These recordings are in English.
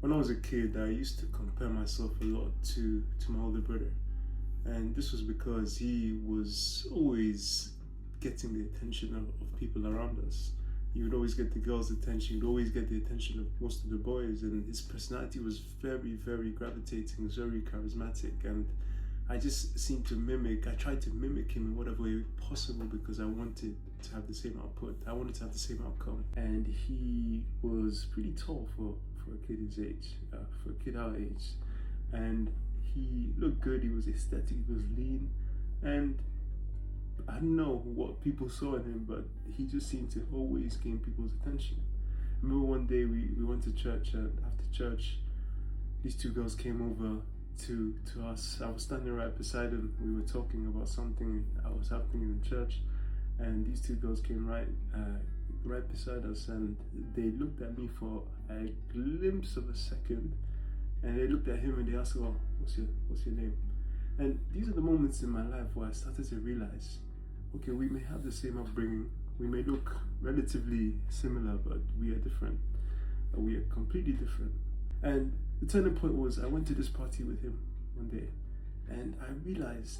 When I was a kid, I used to compare myself a lot to my older brother, and this was because he was always getting the attention of people around us. He would always get the girls' attention. He'd always get the attention of most of the boys, and his personality was very, very gravitating. He was very charismatic, and I just seemed to mimic. I tried to mimic him in whatever way possible because I wanted to have the same output. I wanted to have the same outcome. And he was pretty tall for a kid his age, for a kid our age. And he looked good. He was aesthetic. He was lean, and I don't know what people saw in him, but he just seemed to always gain people's attention. I remember one day we went to church, and after church, these two girls came over to us. I was standing right beside them. We were talking about something that was happening in church, and these two girls came right beside us, and they looked at me for a glimpse of a second, and they looked at him and they asked, "Oh, what's your name?" And these are the moments in my life where I started to realize, okay, we may have the same upbringing, we may look relatively similar, but we are different. We are completely different. And the turning point was I went to this party with him one day, and I realized,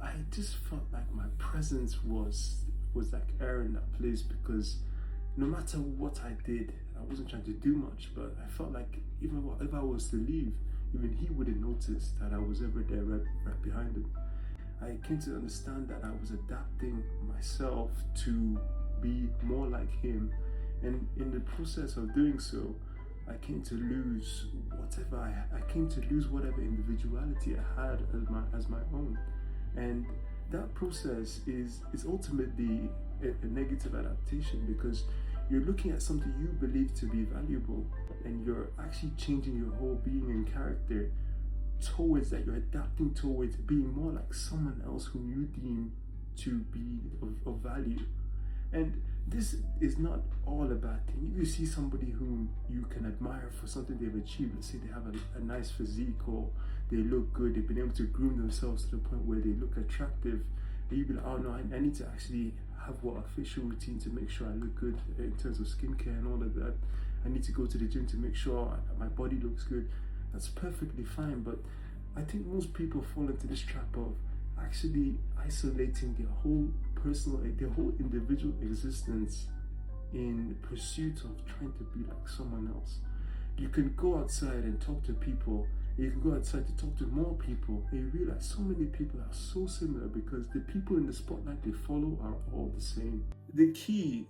I just felt like my presence was like air in that place, because no matter what I did, I wasn't trying to do much, but I felt like even if I was to leave, even he wouldn't notice that I was ever there right behind him. I came to understand that I was adapting myself to be more like him, and in the process of doing so, I came to lose whatever individuality I had as my own. And that process is ultimately a negative adaptation, because you're looking at something you believe to be valuable, and you're actually changing your whole being and character towards that. You're adapting towards being more like someone else whom you deem to be of value. And this is not all a bad thing. If you see somebody whom you can admire for something they've achieved, let's say they have a nice physique, or they look good, they've been able to groom themselves to the point where they look attractive, and you be like, oh no, I need to actually have a facial routine to make sure I look good in terms of skincare and all of that. I need to go to the gym to make sure my body looks good. That's perfectly fine, but I think most people fall into this trap of actually isolating their whole individual existence in pursuit of trying to be like someone else. You can go outside and talk to people, you can go outside to talk to more people, and you realize so many people are so similar because the people in the spotlight they follow are all the same. The key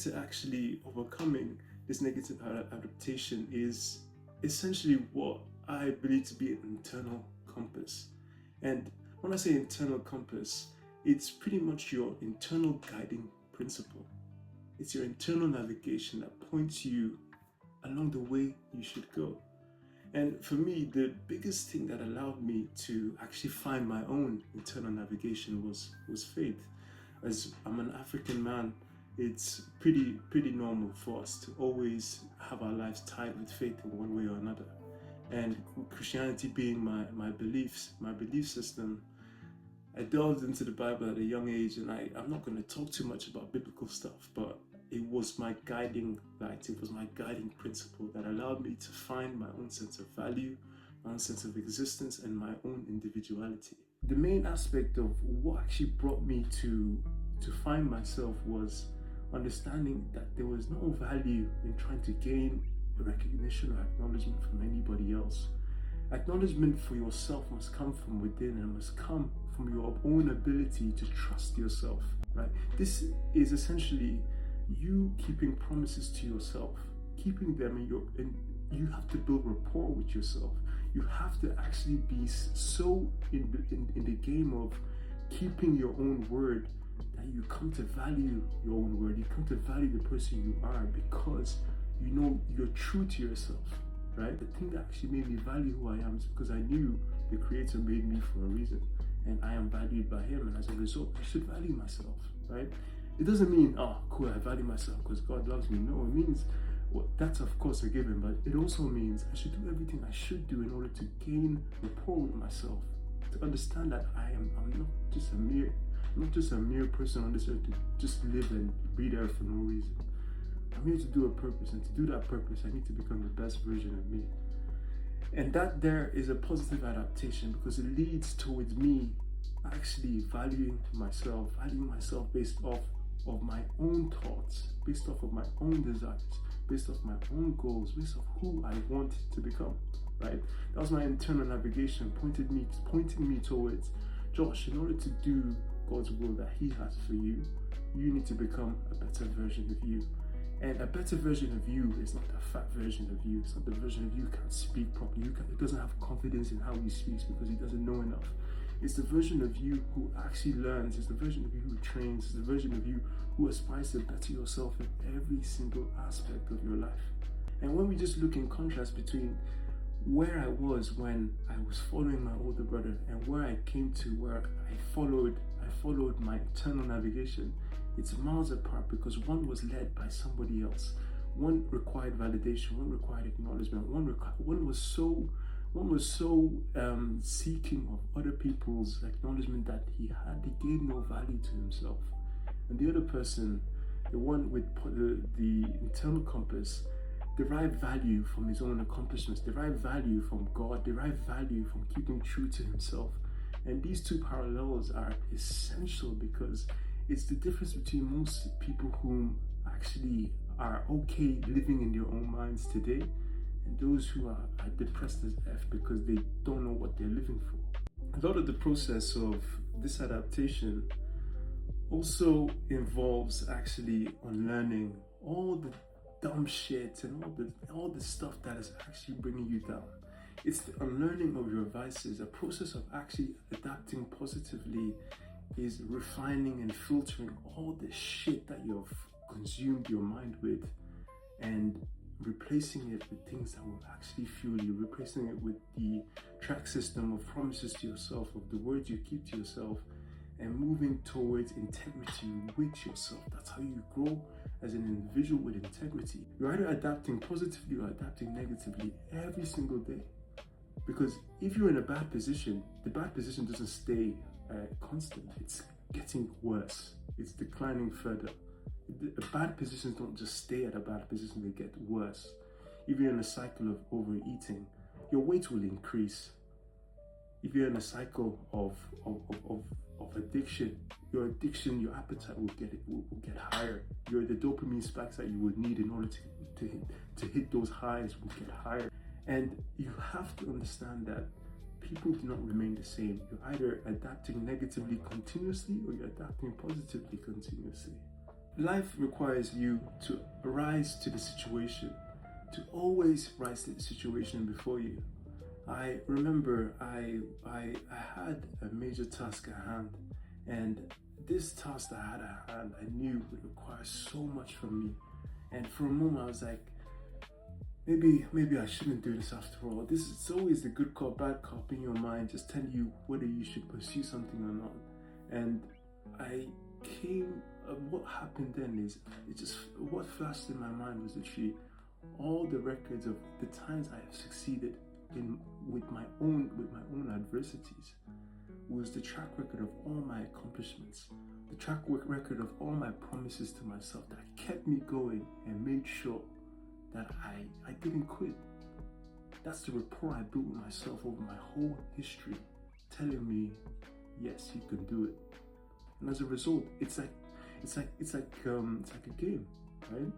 to actually overcoming this negative adaptation is essentially what I believe to be an internal compass. And when I say internal compass, it's pretty much your internal guiding principle. It's your internal navigation that points you along the way you should go. And for me, the biggest thing that allowed me to actually find my own internal navigation was faith. As I'm an African man, it's pretty normal for us to always have our lives tied with faith in one way or another. And Christianity being my belief system, I delved into the Bible at a young age, and I'm not going to talk too much about biblical stuff, but it was my guiding light, it was my guiding principle that allowed me to find my own sense of value, my own sense of existence, and my own individuality. The main aspect of what actually brought me to find myself was understanding that there was no value in trying to gain recognition or acknowledgement from anybody else. Acknowledgement for yourself must come from within, and must come from your own ability to trust yourself, right? This is essentially you keeping promises to yourself, keeping them and you have to build rapport with yourself. You have to actually be so in the game of keeping your own word that you come to value your own word. You come to value the person you are, because you know you're true to yourself, right? The thing that actually made me value who I am is because I knew the Creator made me for a reason, and I am valued by Him, and as a result, I should value myself, right? It doesn't mean, oh, cool, I value myself because God loves me. No, it means, well, that's of course a given, but it also means I should do everything I should do in order to gain rapport with myself, to understand that I'm not just a mere person on this earth to just live and breathe air for no reason. I'm here to do a purpose, and to do that purpose, I need to become the best version of me. And that there is a positive adaptation because it leads towards me actually valuing myself based off of my own thoughts, based off of my own desires, based off my own goals, based off who I want to become, right? That was my internal navigation, pointing me towards, Josh, in order to do God's will that He has for you, you need to become a better version of you. And a better version of you is not a fat version of you. It's not the version of you who can't speak properly. It doesn't have confidence in how he speaks because he doesn't know enough. It's the version of you who actually learns. It's the version of you who trains. It's the version of you who aspires to better yourself in every single aspect of your life. And when we just look in contrast between where I was when I was following my older brother and where I came to where I followed my internal navigation, it's miles apart because one was led by somebody else. One required validation, one required acknowledgement, one was so seeking of other people's acknowledgement that he gave no value to himself. And the other person, the one with the internal compass, derived value from his own accomplishments, derived value from God, derived value from keeping true to himself. And these two parallels are essential because it's the difference between most people who actually are okay living in their own minds today and those who are depressed as F because they don't know what they're living for. A lot of the process of this adaptation also involves actually unlearning all the dumb shit and all the stuff that is actually bringing you down. It's the unlearning of your vices. A process of actually adapting positively is refining and filtering all the shit that you've consumed your mind with and replacing it with things that will actually fuel you, replacing it with the track system of promises to yourself, of the words you keep to yourself, and moving towards integrity with yourself. That's how you grow as an individual with integrity. You're either adapting positively or adapting negatively every single day. Because if you're in a bad position, the bad position doesn't stay constant. It's getting worse. It's declining further. The bad positions don't just stay at a bad position, they get worse. If you're in a cycle of overeating, your weight will increase. If you're in a cycle of addiction, your appetite will get higher. The dopamine spikes that you would need in order to hit those highs will get higher. And you have to understand that people do not remain the same. You're either adapting negatively continuously or you're adapting positively continuously. Life requires you to rise to the situation, to always rise to the situation before you. I remember I had a major task at hand, and this task that I had at hand, I knew would require so much from me. And for a moment I was like, maybe I shouldn't do this after all. It's always the good cop, bad cop in your mind, just telling you whether you should pursue something or not. And what happened then is, what flashed in my mind was literally all the records of the times I have succeeded with my own adversities. Was the track record of all my accomplishments, the track record of all my promises to myself that kept me going and made sure that I didn't quit. That's the rapport I built with myself over my whole history, telling me, yes, you can do it. And as a result, it's like a game, right?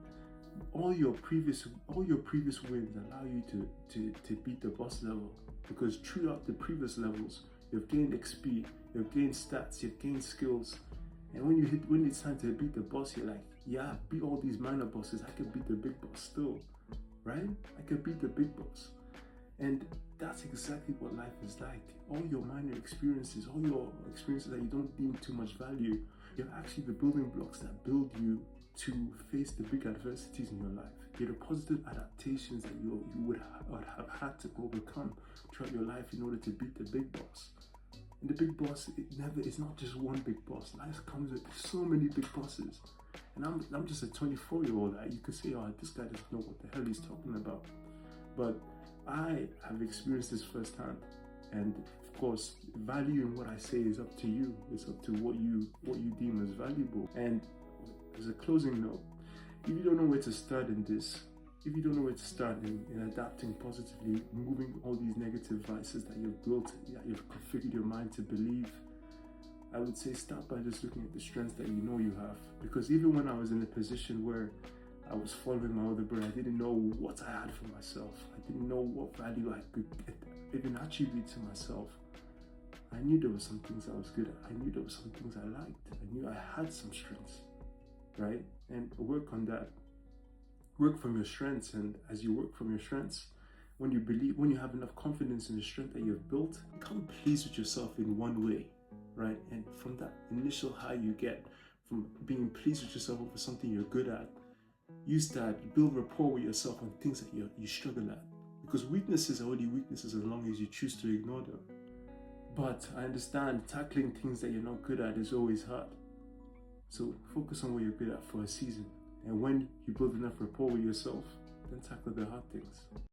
All your previous wins allow you to beat the boss level, because throughout the previous levels, you've gained XP, you've gained stats, you've gained skills, and when it's time to beat the boss, you're like, yeah, beat all these minor bosses, I can beat the big boss still, right? I can beat the big boss. And that's exactly what life is like. All your minor experiences, all your experiences that you don't deem too much value, you're actually the building blocks that build you to face the big adversities in your life. They're the positive adaptations that you would have had to overcome throughout your life in order to beat the big boss. And the big boss, it's not just one big boss. Life comes with so many big bosses. And I'm just a 24-year-old. You could say, oh, this guy doesn't know what the hell he's talking about. But I have experienced this firsthand. And of course, valuing what I say is up to you. It's up to what you deem as valuable. And as a closing note, if you don't know where to start in this, if you don't know where to start in adapting positively, removing all these negative vices that you've built, that you've configured your mind to believe, I would say start by just looking at the strengths that you know you have. Because even when I was in a position where I was following my other brain, I didn't know what I had for myself. I didn't know what value I could even attribute to myself. I knew there were some things I was good at. I knew there were some things I liked. I knew I had some strengths, right? And work on that. Work from your strengths, and as you work from your strengths, when you have enough confidence in the strength that you've built, become pleased with yourself in one way, right? And from that initial high you get from being pleased with yourself over something you're good at, use that, build rapport with yourself on things that you struggle at. Because weaknesses are only weaknesses as long as you choose to ignore them. But I understand tackling things that you're not good at is always hard. So focus on what you're good at for a season. And when you build enough rapport with yourself, then tackle the hard things.